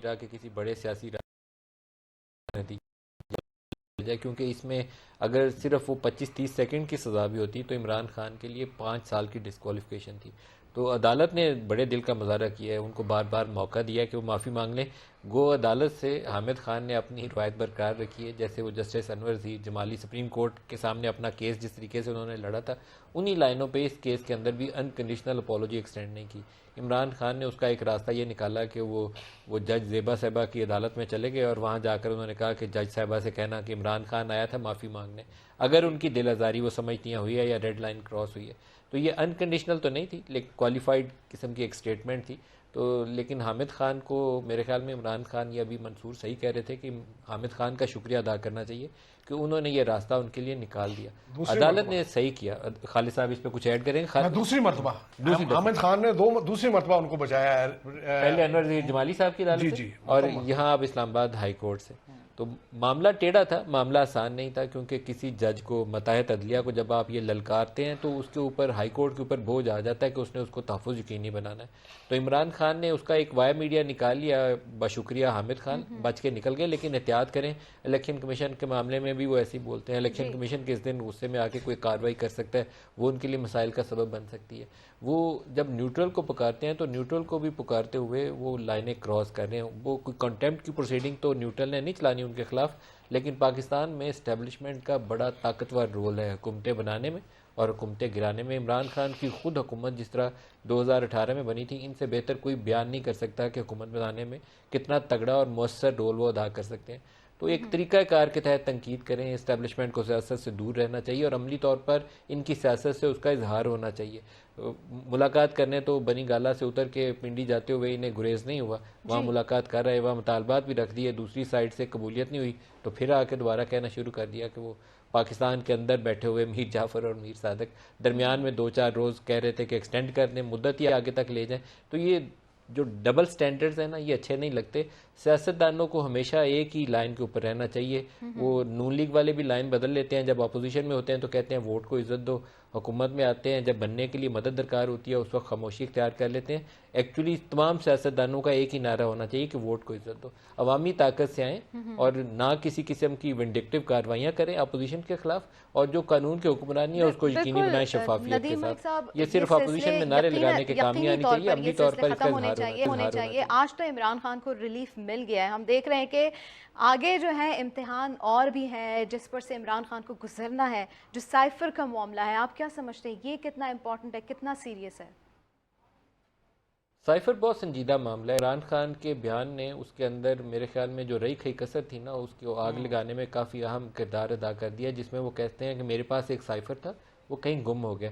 के किसी बड़े सियासी राजनीति जाए, क्योंकि इसमें अगर सिर्फ वो 25-30 सेकंड की सज़ा भी होती तो इमरान खान के लिए 5 साल की डिस्क्वालिफिकेशन थी। तो अदालत ने बड़े दिल का मुजाहरा किया है, उनको बार बार मौका दिया कि वो माफ़ी मांग लें। गो अदालत से हामिद खान ने अपनी रवायत बरकरार रखी है, जैसे वो जस्टिस अनवर जी जमाली सुप्रीम कोर्ट के सामने अपना केस जिस तरीके से उन्होंने लड़ा था, उन्हीं लाइनों पे इस केस के अंदर भी अनकंडीशनल अपॉलोजी एक्सटेंड नहीं की। इमरान खान ने उसका एक रास्ता ये निकाला कि वो जज ज़ेबा साहिबा की अदालत में चले गए और वहाँ जाकर उन्होंने कहा कि जज साहिबा से कहना कि इमरान खान आया था माफ़ी मांगने, अगर उनकी दिल आज़ारी वो समझती हुई है या रेड लाइन क्रॉस हुई है। तो ये अनकंडीशनल तो नहीं थी, लेकिन क्वालिफाइड किस्म की एक स्टेटमेंट थी। तो लेकिन हामिद खान को मेरे ख्याल में इमरान खान या अभी मंसूर सही कह रहे थे कि हामिद खान का शुक्रिया अदा करना चाहिए कि उन्होंने ये रास्ता उनके लिए निकाल दिया। अदालत ने सही किया। खालिद साहब इस पे कुछ ऐड करेंगे? दूसरी मरतबा हामिद खान ने दूसरी मरतबा उनको बचाया है, पहले अनवर जमाली साहब की अदालत से और यहाँ अब इस्लामाबाद हाई कोर्ट से। तो मामला टेढ़ा था, मामला आसान नहीं था, क्योंकि किसी जज को मताहत अदलिया को जब आप ये ललकारते हैं तो उसके ऊपर हाई कोर्ट के ऊपर बोझ आ जाता है कि उसने उसको तहफ़्फ़ुज़ यकीनी बनाना है। तो इमरान खान ने उसका एक वाया मीडिया निकाल लिया, बशुक्रिया हामिद खान बच के निकल गए। लेकिन एहतियात करें, इलेक्शन कमीशन के मामले में भी वो ऐसे ही बोलते हैं, इलेक्शन कमीशन किस दिन गुस्से में आके कोई कार्रवाई कर सकता है, वो उनके लिए मसाइल का सबब बन सकती है। वो जब न्यूट्रल को पुकारते हैं तो न्यूट्रल को भी पुकारते हुए वो लाइनें क्रॉस कर रहे हैं। वो कोई कंटेम्प्ट की प्रोसीडिंग तो न्यूट्रल ने नहीं चलानी उनके खिलाफ, लेकिन पाकिस्तान में इस्टेब्लिशमेंट का बड़ा ताकतवर रोल है हुकूमतें बनाने में और हुकूमतें गिराने में। इमरान खान की खुद हुकूमत जिस तरह 2018 में बनी थी, इनसे बेहतर कोई बयान नहीं कर सकता कि हुकूमत बनाने में कितना तगड़ा और मौसर रोल वो अदा कर सकते हैं। तो एक तरीक़ाकार के तहत तनकीद करें, इस्टेब्लिशमेंट को सियासत से दूर रहना चाहिए और अमली तौर पर इनकी सियासत से उसका इजहार होना चाहिए। मुलाकात करने तो बनी गाला से उतर के पिंडी जाते हुए इन्हें गुरेज नहीं हुआ, वहाँ मुलाकात कर रहे, वहाँ मुतालबात भी रख दिए, दूसरी साइड से कबूलियत नहीं हुई तो फिर आके दोबारा कहना शुरू कर दिया कि वो पाकिस्तान के अंदर बैठे हुए मीर जाफ़र और मीर सादक दरमियान में 2-4 रोज़ कह रहे थे कि एक्सटेंड कर दें, मुद्दत ही आगे तक ले जाएं। तो ये जो डबल स्टैंडर्ड्स हैं ना, ये अच्छे नहीं लगते। सियासतदानों को हमेशा एक ही लाइन के ऊपर रहना चाहिए। वो नून लीग वाले भी लाइन बदल लेते हैं, जब अपोजिशन में होते हैं तो कहते हैं वोट को इज्जत दो, हुकूमत में आते हैं जब बनने के लिए मदद दरकार होती है उस वक्त खामोशी इख्तियार कर लेते हैं। एक्चुअली तमाम सियासतदानों का एक ही नारा होना चाहिए कि वोट को इज्जत दो, अवामी ताकत से आएँ और ना किसी किस्म की विंडिक्टिव कार्रवाइयाँ करें अपोजिशन के खिलाफ, और जो कानून की हुक्मरानी है उसको यकीनी बनाएं शफाफियत के साथ। ये सिर्फ अपोजिशन में नारे लगाने के काम नहीं आनी चाहिए, अमली तौर पर इसका होने चाहिए। आज तो इमरान खान को रिलीफ मिल गया है, हम देख रहे हैं कि आगे जो है इम्तिहान और भी है जिस पर से इमरान खान को गुजरना है। जो साइफर का मामला है, आप क्या समझते हैं, ये कितना इंपॉर्टेंट है, कितना सीरियस है? साइफर बहुत संजीदा मामला है। इमरान खान के बयान ने उसके अंदर मेरे ख्याल में जो रही खई कसर थी ना, उसको आग लगाने में काफ़ी अहम किरदार अदा कर दिया, जिसमें वो कहते हैं कि मेरे पास एक साइफर था, वो कहीं गुम हो गया।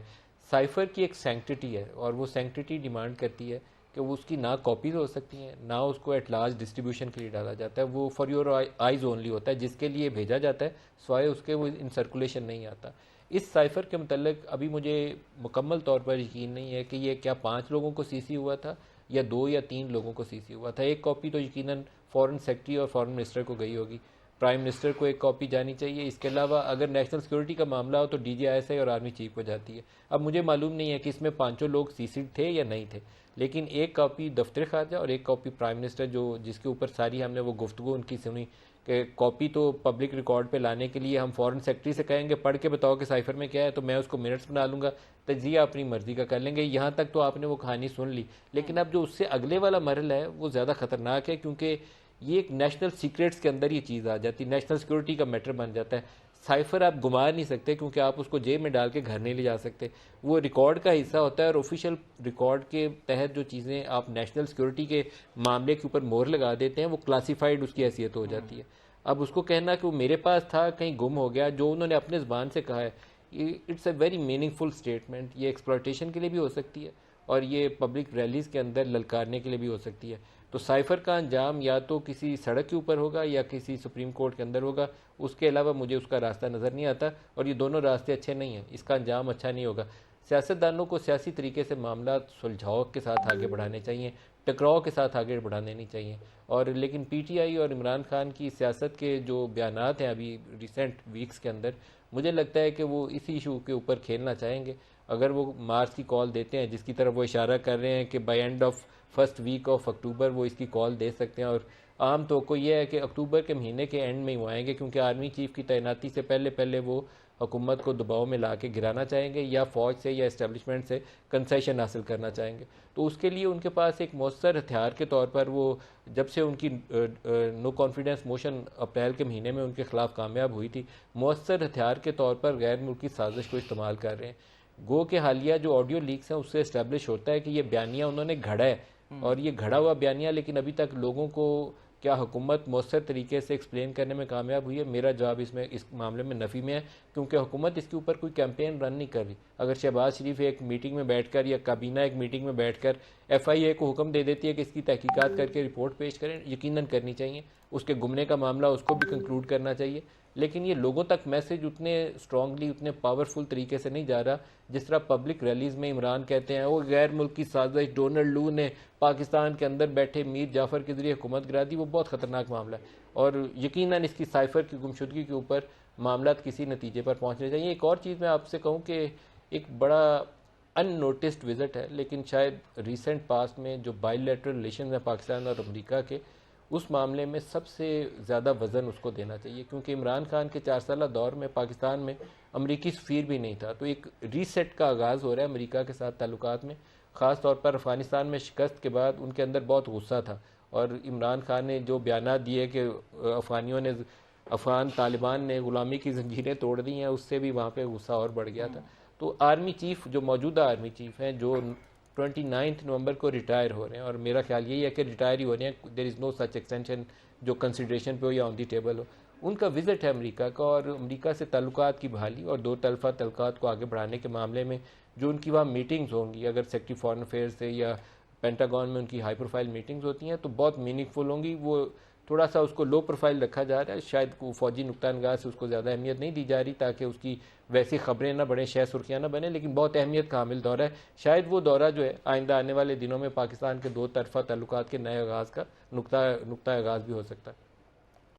साइफर की एक सैंक्टिटी है और वो सैंक्टिटी डिमांड करती है कि वो उसकी ना कॉपीज हो सकती हैं, ना उसको एट लार्ज डिस्ट्रीब्यूशन के लिए डाला जाता है। वो फॉर योर आइज ओनली होता है, जिसके लिए भेजा जाता है, स्वाय उसके वो इन सर्कुलेशन नहीं आता। इस साइफर के मतलब अभी मुझे मुकम्मल तौर पर यकीन नहीं है कि ये क्या 5 लोगों को सीसी हुआ था या 2 या 3 लोगों को सीसी हुआ था। एक कॉपी तो यकीनन फॉरेन सेक्रेटरी और फॉरेन मिनिस्टर को गई होगी, प्राइम मिनिस्टर को एक कॉपी जानी चाहिए। इसके अलावा अगर नेशनल सिक्योरिटी का मामला हो तो DGISI और आर्मी चीफ को जाती है। अब मुझे मालूम नहीं है कि इसमें 5 लोग सीसीड थे या नहीं थे, लेकिन एक कॉपी दफ्तर खारजा और एक कॉपी प्राइम मिनिस्टर, जो जिसके ऊपर सारी हमने वो गुफ्तगू उनकी सुनी कि कॉपी तो पब्लिक रिकॉर्ड पे लाने के लिए हम फॉरेन सेक्रेटरी से कहेंगे पढ़ के बताओ कि साइफर में क्या है, तो मैं उसको मिनट्स बना लूँगा, तजिया अपनी मर्जी का कर लेंगे। यहाँ तक तो आपने वो कहानी सुन ली, लेकिन अब जो उससे अगले वाला मरहला है वो ज़्यादा ख़तरनाक है, क्योंकि ये एक नेशनल सीक्रेट्स के अंदर ये चीज़ आ जाती है, नेशनल सिक्योरिटी का मैटर बन जाता है। साइफर आप घुमा नहीं सकते क्योंकि आप उसको जेब में डाल के घर नहीं ले जा सकते, वो रिकॉर्ड का हिस्सा होता है और ऑफिशियल रिकॉर्ड के तहत जो चीज़ें आप नेशनल सिक्योरिटी के मामले के ऊपर मोहर लगा देते हैं वो क्लासीफाइड उसकी हैसियत हो जाती है। अब उसको कहना कि वो मेरे पास था कहीं गुम हो गया, जो उन्होंने अपने ज़बान से कहा है, it's a very meaningful statement. ये एक्सप्लॉयटेशन के लिए भी हो सकती है और ये पब्लिक रैलीज़ के अंदर ललकारने के लिए भी हो सकती है। तो साइफर का अंजाम या तो किसी सड़क के ऊपर होगा या किसी सुप्रीम कोर्ट के अंदर होगा, उसके अलावा मुझे उसका रास्ता नज़र नहीं आता और ये दोनों रास्ते अच्छे नहीं हैं, इसका अंजाम अच्छा नहीं होगा। सियासतदानों को सियासी तरीके से मामला सुलझाव के साथ आगे बढ़ाने चाहिए, टकराव के साथ आगे बढ़ाने नहीं चाहिए। और लेकिन PTI और इमरान खान की सियासत के जो बयानात हैं अभी रिसेंट वीक्स के अंदर, मुझे लगता है कि वो इसी इशू के ऊपर खेलना चाहेंगे। अगर वो मार्च की कॉल देते हैं जिसकी तरफ वो इशारा कर रहे हैं कि by end of first week of October वो इसकी कॉल दे सकते हैं। और आम तो ये है कि अक्टूबर के महीने के एंड में ही वो आएंगे, क्योंकि आर्मी चीफ की तैनाती से पहले पहले वो हुकूमत को दबाव में ला के गिराना चाहेंगे या फ़ौज से या इस्टेब्लिशमेंट से कंसेशन हासिल करना चाहेंगे। तो उसके लिए उनके पास एक मौसर हथियार के तौर पर वो जब से उनकी नो कॉन्फिडेंस मोशन अप्रैल के महीने में उनके खिलाफ कामयाब हुई थी, मौसर हथियार के तौर पर गैर मुल्की साजिश को इस्तेमाल कर रहे हैं। गो के हालिया जो ऑडियो लीक्स हैं उससे इस्टेब्लिश होता है कि ये बयानिया उन्होंने घड़ा है, और ये घड़ा हुआ बयानिया, लेकिन अभी तक लोगों को क्या हुकूमत मौसर तरीके से एक्सप्लेन करने में कामयाब हुई है? मेरा जवाब इस मामले में नफ़ी में है, क्योंकि हुकूमत इसके ऊपर कोई कैंपेन रन नहीं कर रही। अगर शहबाज शरीफ एक मीटिंग में बैठकर या काबीना एक मीटिंग में बैठकर FIA को हुक्म दे देती है कि इसकी तहकीकात करके रिपोर्ट पेश करें, यकीनन करनी चाहिए। उसके गुमने का मामला उसको भी कंक्लूड करना चाहिए, लेकिन ये लोगों तक मैसेज उतने स्ट्रांगली, उतने पावरफुल तरीके से नहीं जा रहा जिस तरह पब्लिक रैलीज़ में इमरान कहते हैं वो गैर मुल्की साजिश, डोनाल्ड लू ने पाकिस्तान के अंदर बैठे मीर जाफ़र के ज़रिए हुकूमत गिरा दी। वो बहुत ख़तरनाक मामला है, और यकीनन इसकी साइफर की गुमशुदगी के ऊपर मामला किसी नतीजे पर पहुँचने चाहिए। एक और चीज़ मैं आपसे कहूँ कि एक बड़ा अननोटिस्ड विज़िट है, लेकिन शायद रिसेंट पास्ट में जो बायलैटरल रिलेशन है पाकिस्तान और अमेरिका के, उस मामले में सबसे ज़्यादा वज़न उसको देना चाहिए, क्योंकि इमरान खान के 4 साला दौर में पाकिस्तान में अमरीकी सफ़ीर भी नहीं था। तो एक रीसेट का आगाज़ हो रहा है अमेरिका के साथ ताल्लुकात में, ख़ास तौर पर अफ़गानिस्तान में शिकस्त के बाद उनके अंदर बहुत गुस्सा था, और इमरान खान ने जो बयान दिए कि अफ़गान तालिबान ने ग़ुलामी की जंजीरें तोड़ दी हैं, उससे भी वहाँ पर गुस्सा और बढ़ गया था। तो आर्मी चीफ़, जो मौजूदा आर्मी चीफ़ हैं, जो 29 नवंबर को रिटायर हो रहे हैं, और मेरा ख्याल यही है कि रिटायर ही हो रहे हैं, there is no such extension जो कंसिडरेशन पे हो या ऑन दी टेबल हो। उनका विज़िट है अमेरिका का, और अमेरिका से ताल्लुकात की बहाली और दो तरफ़ा ताल्लुकात को आगे बढ़ाने के मामले में जो उनकी वहाँ मीटिंग्स होंगी, अगर सेक्रेटरी फॉरेन अफेयर्स से या पेंटागन में उनकी हाई प्रोफाइल मीटिंग्स होती हैं तो बहुत मीनिंगफुल होंगी। वो थोड़ा सा उसको लो प्रोफाइल रखा जा रहा है, शायद फ़ौजी नुक्ता निगाह से उसको ज़्यादा अहमियत नहीं दी जा रही ताकि उसकी वैसी ख़बरें ना बढ़ें, शह सुर्खियाँ ना बने, लेकिन बहुत अहमियत का हामिल दौरा है। शायद वो दौरा जो है आइंदा आने वाले दिनों में पाकिस्तान के दो तरफ़ा ताल्लुकात के नए आगाज़ का नुक्ता आगाज़ भी हो सकता है।